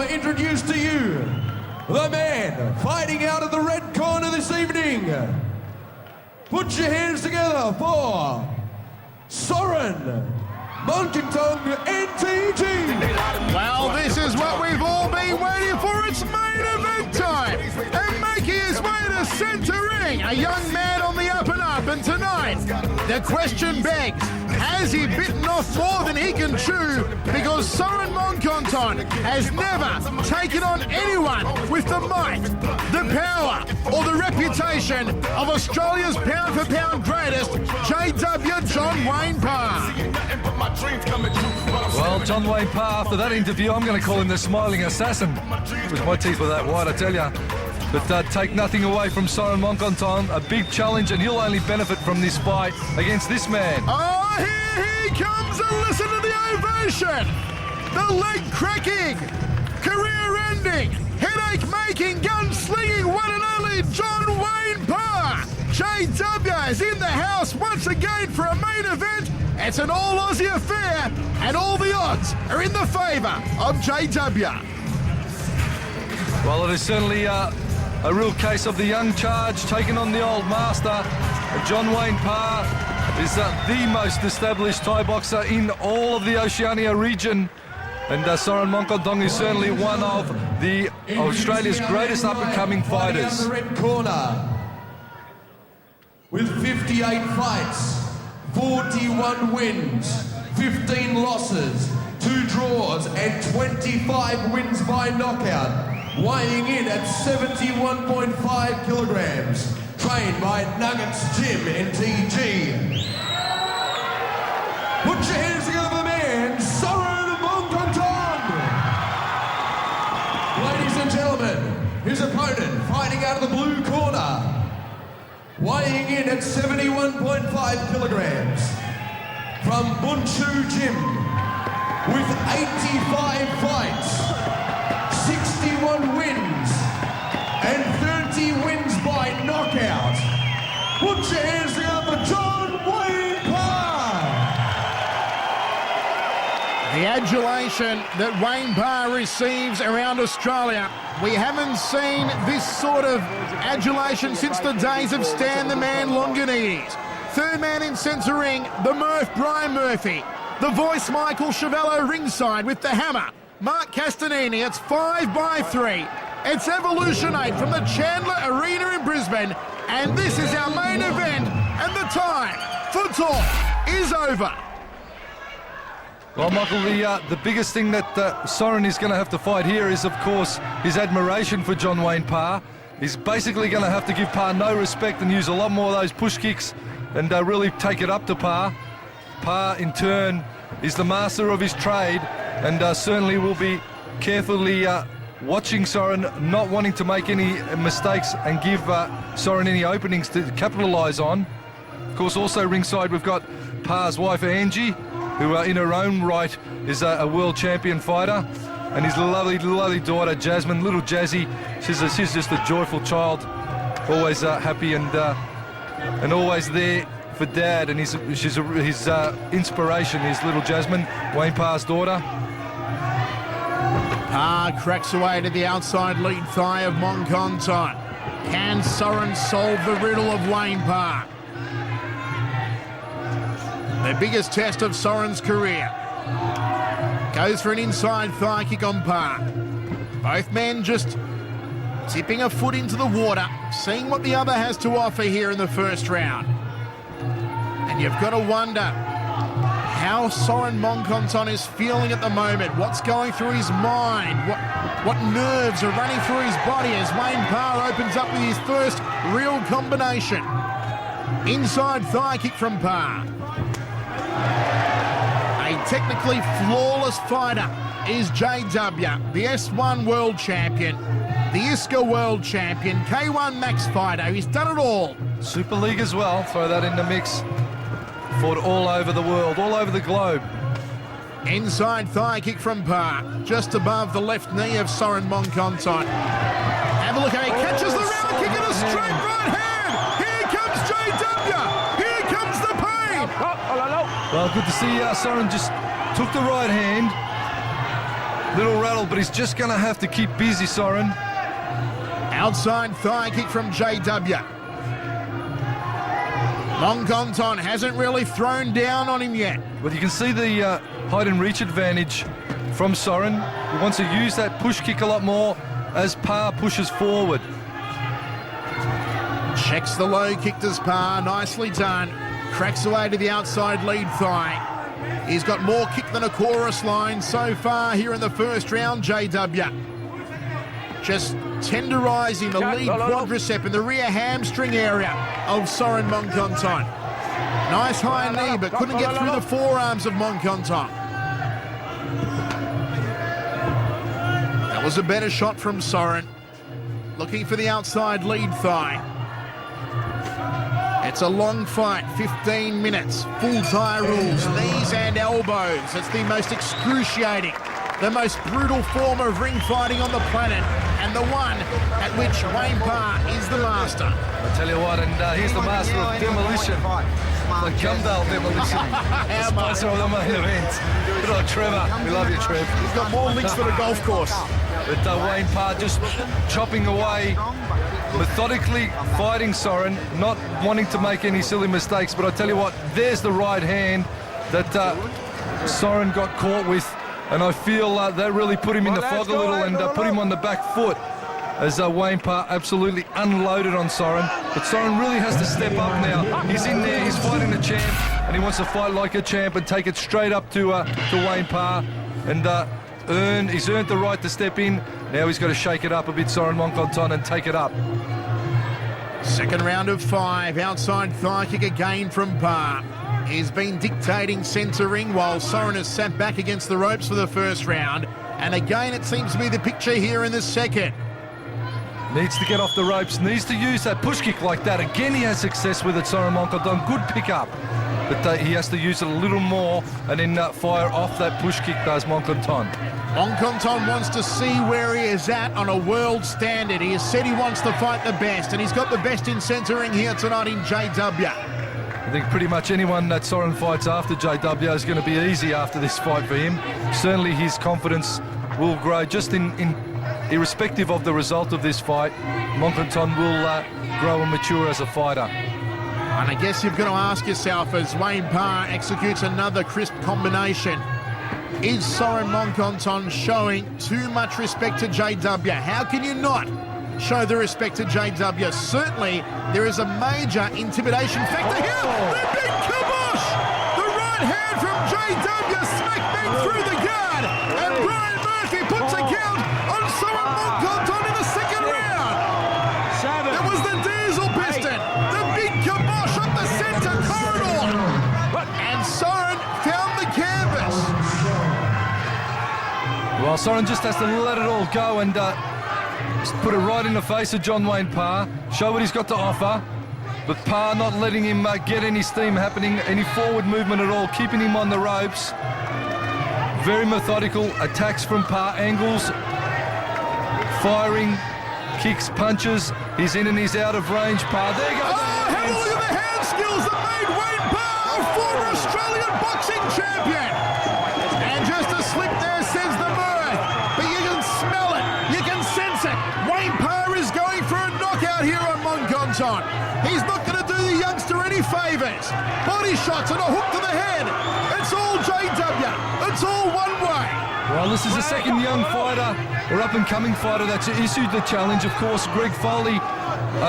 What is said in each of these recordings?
to introduce to you the man fighting out of the red corner this evening. Put your hands together for Soren, Monkongtong NTG. Well, this is what we've all been waiting for. It's main event time. And making his way to centre ring, a young man on the up and up. And tonight, the question begs, has he bitten off more than he can chew? Because Soren Monkongtong has never taken on anyone with the might, the power, or the reputation of Australia's pound-for-pound greatest, JW John Wayne Parr. Well, John Wayne Parr, after that interview, I'm going to call him the smiling assassin. Because my teeth were that white, I tell you. But take nothing away from Soren Monkongtong, a big challenge, and he'll only benefit from this fight against this man. Oh, here he comes, and listen to the ovation! The leg-cracking, career-ending, headache-making, gun-slinging one and only John Wayne Parr! JW is in the house once again for a main event. It's an all-Aussie affair, and all the odds are in the favour of JW. Well, it is certainly a real case of the young charge taking on the old master. And John Wayne Parr is the most established Thai boxer in all of the Oceania region. And Soren Monkongtong is certainly one of the Australia's greatest up-and-coming fighters. The red corner with 58 fights, 41 wins, 15 losses, 2 draws, and 25 wins by knockout. Weighing in at 71.5 kilograms, trained by Nuggets Gym NTG. Put your hands together for the man, Soren Monkongtong. Ladies and gentlemen, his opponent fighting out of the blue corner, weighing in at 71.5 kilograms, from Bunchu Gym, with 85 fights, 61 wins, and 30 wins by knockout. Put your hands together for John Wayne Parr. The adulation that Wayne Parr receives around Australia, we haven't seen this sort of adulation since the days of Stan the Man Longinides. Third man in centre ring, the Murph Brian Murphy. The voice Michael Chavello ringside with the hammer. Mark Castanini, it's 5-3. It's Evolution 8 from the Chandler Arena in Brisbane. And this is our main event. And the time for talk is over. Well, Michael, the biggest thing that Soren is going to have to fight here is, of course, his admiration for John Wayne Parr. He's basically going to have to give Parr no respect and use a lot more of those push kicks and really take it up to Parr. Parr, in turn, is the master of his trade and certainly will be carefully watching Soren, not wanting to make any mistakes and give Soren any openings to capitalise on. Of course, also ringside we've got Parr's wife Angie, who in her own right is a world champion fighter, and his lovely daughter Jasmine, little Jazzy. She's just a joyful child, always happy and always there for Dad, and his inspiration is little Jasmine, Wayne Parr's daughter. Parr cracks away to the outside lead thigh of Monkongtong. Can Soren solve the riddle of Wayne Parr? The biggest test of Soren's career. Goes for an inside thigh kick on Parr. Both men just tipping a foot into the water, seeing what the other has to offer here in the first round. And you've got to wonder how Soren Monkongtong is feeling at the moment. What's going through his mind? What nerves are running through his body as Wayne Parr opens up with his first real combination. Inside thigh kick from Parr. A technically flawless fighter is JW, the S1 world champion, the ISCA world champion, K1 Max fighter. He's done it all. Super League as well, throw that in the mix. Fought all over the world, all over the globe. Inside thigh kick from Parr, just above the left knee of Soren Monkongtong. Have a look how he catches the round kick in a straight right hand. Here comes JW. Here comes the pain. Well, good to see Soren just took the right hand, Little rattle, but he's just going to have to keep busy, Soren. Outside thigh kick from JW. Monkongtong hasn't really thrown down on him yet. But you can see the height and reach advantage from Soren. He wants to use that push kick a lot more as Parr pushes forward. Checks the low kick to Parr, nicely done. Cracks away to the outside lead thigh. He's got more kick than a chorus line so far here in the first round, JW. Just tenderising the lead quadricep in the rear hamstring area of Soren Monkongtong. Nice high knee, but couldn't get through the forearms of Monkongtong. That was a better shot from Soren. Looking for the outside lead thigh. It's a long fight, 15 minutes, full tie rules, knees and elbows. It's the most excruciating, the most brutal form of ring fighting on the planet, and the one at which Wayne Parr is the master. I tell you what, and he's the master of demolition. The Gumdale demolition. Sponsor of the main event. Good old Trevor. We love you, Trev. He's got more links than a golf course. But Wayne Parr just chopping away, methodically fighting Soren, not wanting to make any silly mistakes. But I tell you what, there's the right hand that Soren got caught with, and I feel that really put him in the fog a little and put him on the back foot as Wayne Parr absolutely unloaded on Soren. But Soren really has to step up now. He's in there, he's fighting the champ, and he wants to fight like a champ and take it straight up to Wayne Parr and he's earned the right to step in. Now he's got to shake it up a bit, Soren Monkongtong, and take it up. Second round of 5, outside thigh kick again from Parr. He's been dictating centre ring while Soren has sat back against the ropes for the first round. And again, it seems to be the picture here in the second. Needs to get off the ropes, needs to use that push kick like that. Again, he has success with it, Soren Monkongtong. Good pick up. But he has to use it a little more and then fire off that push kick, does Monkongtong. Monkongtong wants to see where he is at on a world standard. He has said he wants to fight the best, and he's got the best in centering here tonight in JW. I think pretty much anyone that Soren fights after JW is going to be easy after this fight for him. Certainly his confidence will grow just irrespective of the result of this fight. Monkongtong will grow and mature as a fighter. And I guess you've got to ask yourself, as Wayne Parr executes another crisp combination, is Soren Monkongtong showing too much respect to JW? How can you not show the respect to JW? Certainly, there is a major intimidation factor here. The big kibosh! The right hand from JW smack bang through the guard, and Brian Murphy puts a count on Soren Monkongtong in the second round. It was the diesel piston, the big kibosh up the centre corridor, and Soren found the canvas. Well, Soren just has to let it all go and just put it right in the face of John Wayne Parr, show what he's got to offer, but Parr not letting him get any steam happening, any forward movement at all, keeping him on the ropes. Very methodical attacks from Parr, angles, firing, kicks, punches. He's in and he's out of range, Parr. There you go. Oh, have a look at the hand skills that made Wayne Parr a former Australian boxing champion. And just a slip there says the mirth, but you can smell it, you can sense it. Wayne Parr is going for a knockout here on Monkongtong. He's not going to do the youngster any favours. Body shots and a hook to the head. It's all JW. It's all one way. Well, this is the second young fighter, or up-and-coming fighter, that's issued the challenge. Of course, Greg Foley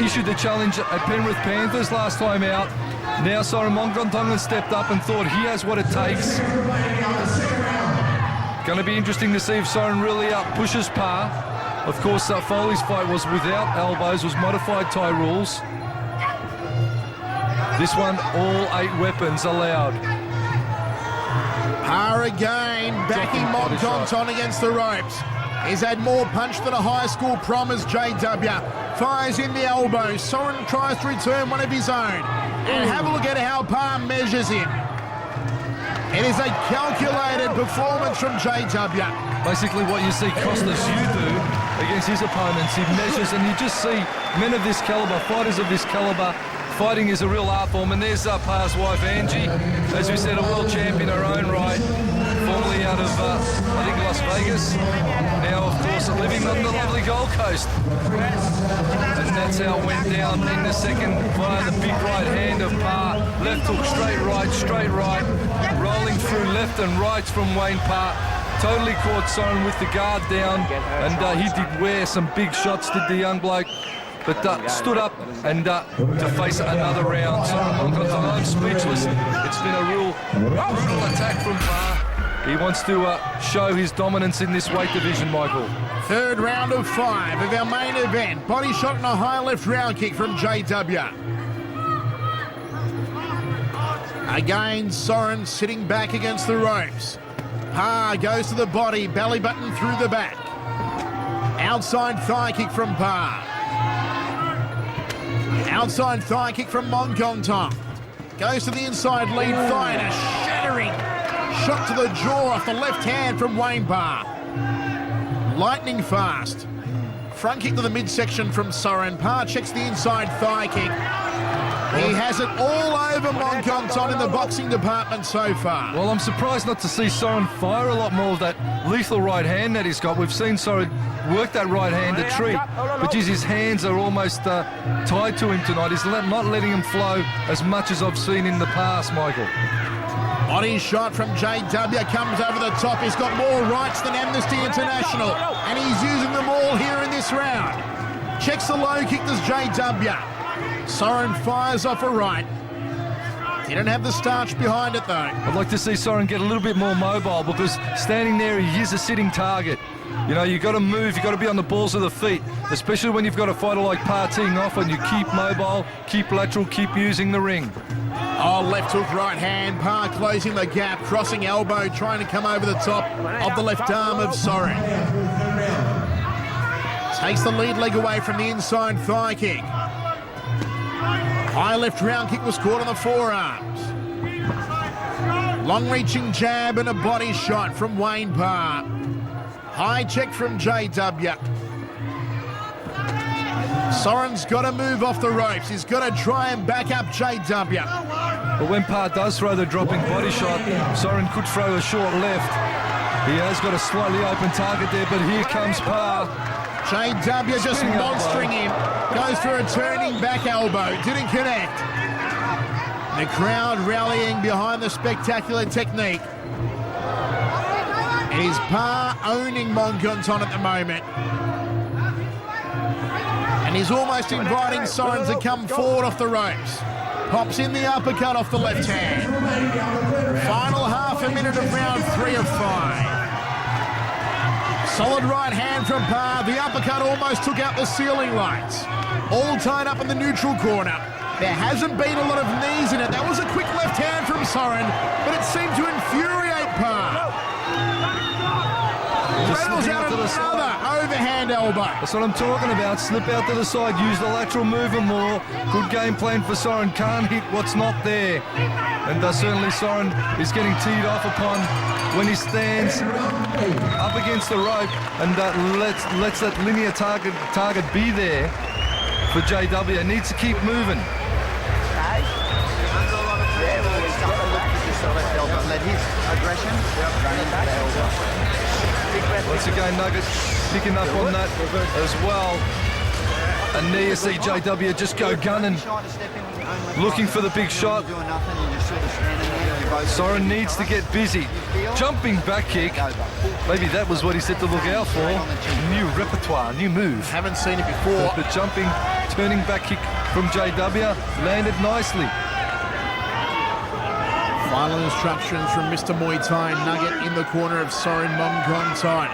issued the challenge at Penrith Panthers last time out. Now Soren Monkongtong has stepped up and thought he has what it takes. Going to be interesting to see if Soren really pushes Parr. Of course, Foley's fight was without elbows, was modified Thai rules. This one, all 8 weapons allowed. Parr again, backing Monkongtong against the ropes. He's had more punch than a high school prom as JW. Fires in the elbow. Soren tries to return one of his own. And have a look at how Parr measures him. It is a calculated performance from JW. Basically what you see Costas do against his opponents, he measures, and you just see men of this caliber, fighters of this caliber. Fighting is a real art form, and there's Parr's wife Angie, as we said, a world champion in her own right, formerly out of, I think, Las Vegas. Now, of course, living on the lovely Gold Coast. And that's how it went down in the second via the big right hand of Parr. Left hook, straight right, rolling through left and rights from Wayne Parr. Totally caught Soren with the guard down, and he did wear some big shots, did the young bloke. But stood up and to face another round. Soren Monkongtong, I'm speechless. It's been a real brutal attack from Parr. He wants to show his dominance in this weight division, Michael. Third round of 5 of our main event. Body shot and a high left round kick from JW. Again, Soren sitting back against the ropes. Parr goes to the body, belly button through the back. Outside thigh kick from Parr. Outside thigh kick from Monkongtong. Goes to the inside lead thigh and a shattering shot to the jaw off the left hand from Wayne Parr. Lightning fast. Front kick to the midsection from Soren. Parr checks the inside thigh kick. He has it all over Monkongtong in the boxing department so far. Well, I'm surprised not to see Soren fire a lot more of that lethal right hand that he's got. We've seen Soren work that right hand a treat, but geez, his hands are almost tied to him tonight. He's not letting him flow as much as I've seen in the past, Michael. Body shot from JW comes over the top. He's got more rights than Amnesty International, and he's using them all here in this round. Checks the low kick, does JW. Soren fires off a right. Didn't have the starch behind it, though. I'd like to see Soren get a little bit more mobile, because standing there, he is a sitting target. You know, you've got to move, you've got to be on the balls of the feet, especially when you've got a fighter like Parr teeing off, and you keep mobile, keep lateral, keep using the ring. Oh, left hook, right hand. Parr closing the gap, crossing elbow, trying to come over the top of the left arm of Soren. Takes the lead leg away from the inside thigh kick. High left round kick was caught on the forearms. Long-reaching jab and a body shot from Wayne Parr. High check from JW. Soren's got to move off the ropes. He's got to try and back up JW. But when Parr does throw the dropping body shot, Soren could throw a short left. He has got a slightly open target there, but here comes Parr. JW just monstering him. Goes for a turning back elbow. Didn't connect. The crowd rallying behind the spectacular technique. It is Parr owning Monkongtong at the moment. And he's almost inviting Soren to come forward off the ropes. Pops in the uppercut off the left hand. Final half a minute of round 3 of 5. Solid right hand from Parr. The uppercut almost took out the ceiling lights. All tied up in the neutral corner. There hasn't been a lot of knees in it. That was a quick left hand from Soren, but it seemed to infuriate Parr. Rattles out another overhand elbow. That's what I'm talking about. Slip out to the side, use the lateral movement more. Good game plan for Soren. Can't hit what's not there. And certainly Soren is getting teed off upon when he stands up against the rope and lets that linear target be there for JW. It needs to keep moving. Let his aggression running back. Once again, Nugget picking up on that as well. And there you see JW just go gunning, looking for the big shot. Soren needs to get busy. Jumping back kick. Maybe that was what he said to look out for. New repertoire, new move. Haven't seen it before. The jumping, turning back kick from JW landed nicely. Final instructions from Mr. Muay Thai Nugget in the corner of Soren Monkongtong.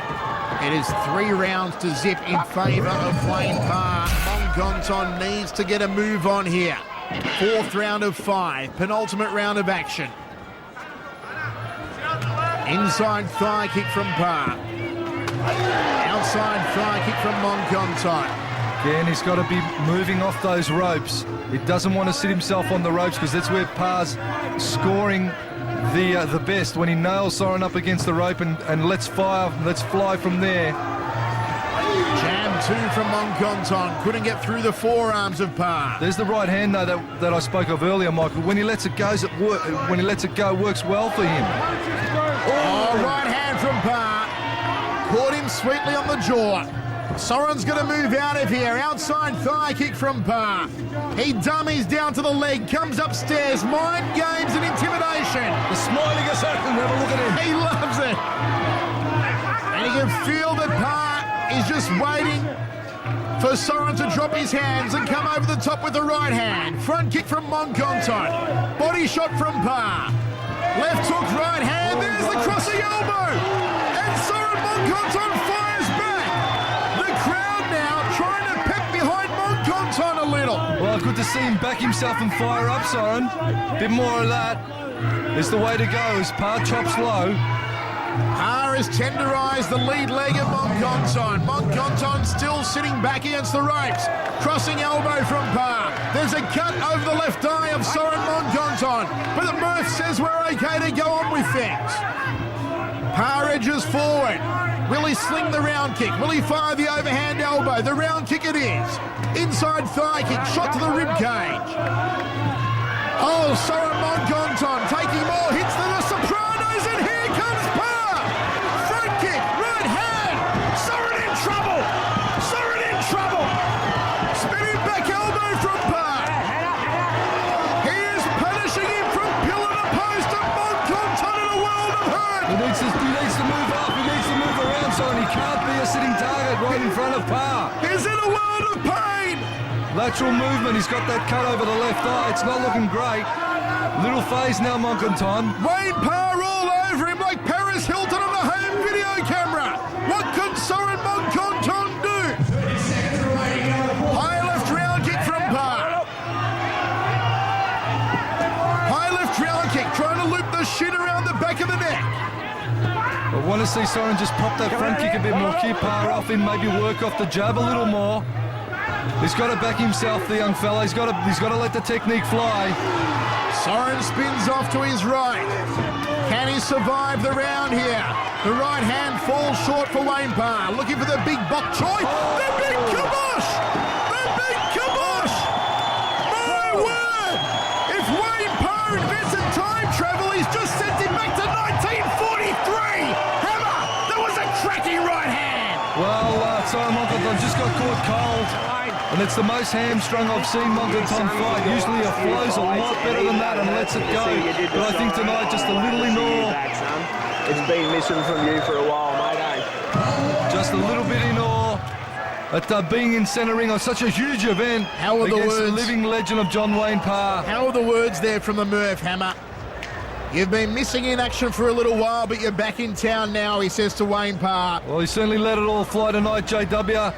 It is 3 rounds to zip in favour of Wayne Parr. Monkongtong needs to get a move on here. 4th round of 5, penultimate round of action. Inside thigh kick from Parr. Outside thigh kick from Monkongtong. Again, he's got to be moving off those ropes. He doesn't want to sit himself on the ropes, because that's where Parr's scoring the best, when he nails Soren up against the rope and lets fly from there. Jab 2 from Monkongtong. Couldn't get through the forearms of Parr. There's the right hand though that I spoke of earlier, Michael. When he lets it go, works well for him. Oh, right Parr. Caught him sweetly on the jaw. Soren's going to move out of here. Outside thigh kick from Parr. He dummies down to the leg, comes upstairs. Mind games and intimidation. The smiling assassin, have a look at him. He loves it. And you can feel that Parr is just waiting for Soren to drop his hands and come over the top with the right hand. Front kick from Monkongtong. Body shot from Parr. Left hook, right hand. There's the crossing elbow. And Soren Monkongtong fires back. The crowd now trying to pep behind Monkongtong a little. Well, good to see him back himself and fire up, Soren. Bit more of that is the way to go as Parr chops low. Parr has tenderised the lead leg of Monkongtong. Monkongtong still sitting back against the ropes. Crossing elbow from Parr. There's a cut over the left eye of Soren Monkongtong. But the Murph says we're okay to go on with things. Parr edges forward. Will he sling the round kick? Will he fire the overhand elbow? The round kick it is. Inside thigh kick, shot to the rib cage. Oh, Soren Monkongtong taking more hits than the Sopranos, and here comes Parr. Front kick, right hand. Soren in trouble. Soren in trouble. Spinning back elbow from Parr. He is punishing him from pillar to post, and Monkongtong in a world of hurt. He needs to move up. He needs to move around, Soren. He can't be a sitting target right in front of Parr. He's in a world of pain. Lateral movement. He's got that cut over the left eye. It's not looking great. Little phase now, Monkongtong. Wayne Parr all over him like Paris Hilton on a home video camera. What could Soren Monkongtong do? High left round kick from Parr. High left round kick, trying to loop the shin around the back of the neck. I want to see Soren just pop that front kick a bit more. Keep Parr off him, maybe work off the jab a little more. He's got to back himself, the young fella. He's got to let the technique fly. Soren spins off to his right. Can he survive the round here? The right hand falls short for Wayne Parr. Looking for the big bok choy. The big kibosh! The big kibosh! My word! If Wayne Parr invented time travel, he's just sent him back to 1943! Hammer! That was a cracking right hand! Well, Soren Monkongtong just got caught cold. And it's the most hamstrung I've seen Monkongtong fight. Usually he flows a lot better than that and lets it go. But I think tonight just a little in awe. It's been missing from you for a while, mate, eh? Just a little bit in awe at being in centre ring on such a huge event. How are the against words? The living legend of John Wayne Parr. How are the words there from the Murph, Hammer? You've been missing in action for a little while, but you're back in town now, he says to Wayne Parr. Well, he certainly let it all fly tonight, JW.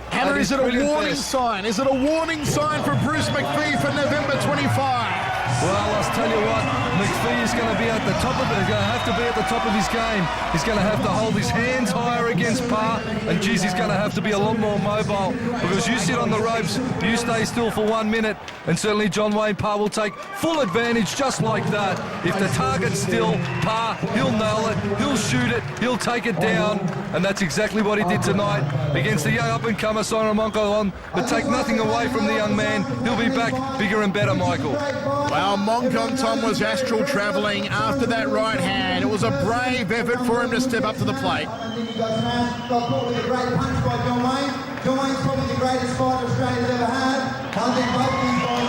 Hammer, is it a warning sign? Is it a warning sign for Bruce McPhee for November 25? Well, I'll tell you what, McPhee is going to be at the top of it. He's going to have to be at the top of his game. He's going to have to hold his hands higher against Parr, and geez, he's going to have to be a lot more mobile because you sit on the ropes, you stay still for 1 minute, and certainly John Wayne Parr will take full advantage just like that. If the target's still, Parr, he'll nail it, he'll shoot it, he'll take it down, and that's exactly what he did tonight against the young up-and-comer Soren Monkongtong. But take nothing away from the young man. He'll be back bigger and better, Michael. Well, Monkongtong was astral travelling after that right hand. It was a brave effort for him to step up to the plate. Got caught with a great punch by John Wayne. John Wayne's probably the greatest fighter Australia's ever had. I think both these guys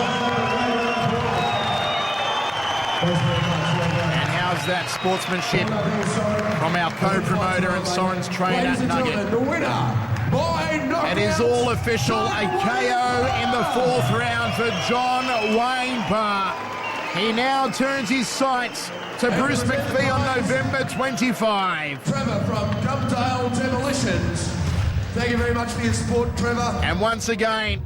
have And how's that sportsmanship from our co-promoter and Soren's trainer, Nugget? The winner by knockout. It is all official, a KO in the fourth round for John Wayne Parr. He now turns his sights to Bruce McPhee on November 25. Trevor from Gumdale Demolitions. Thank you very much for your support, Trevor. And once again,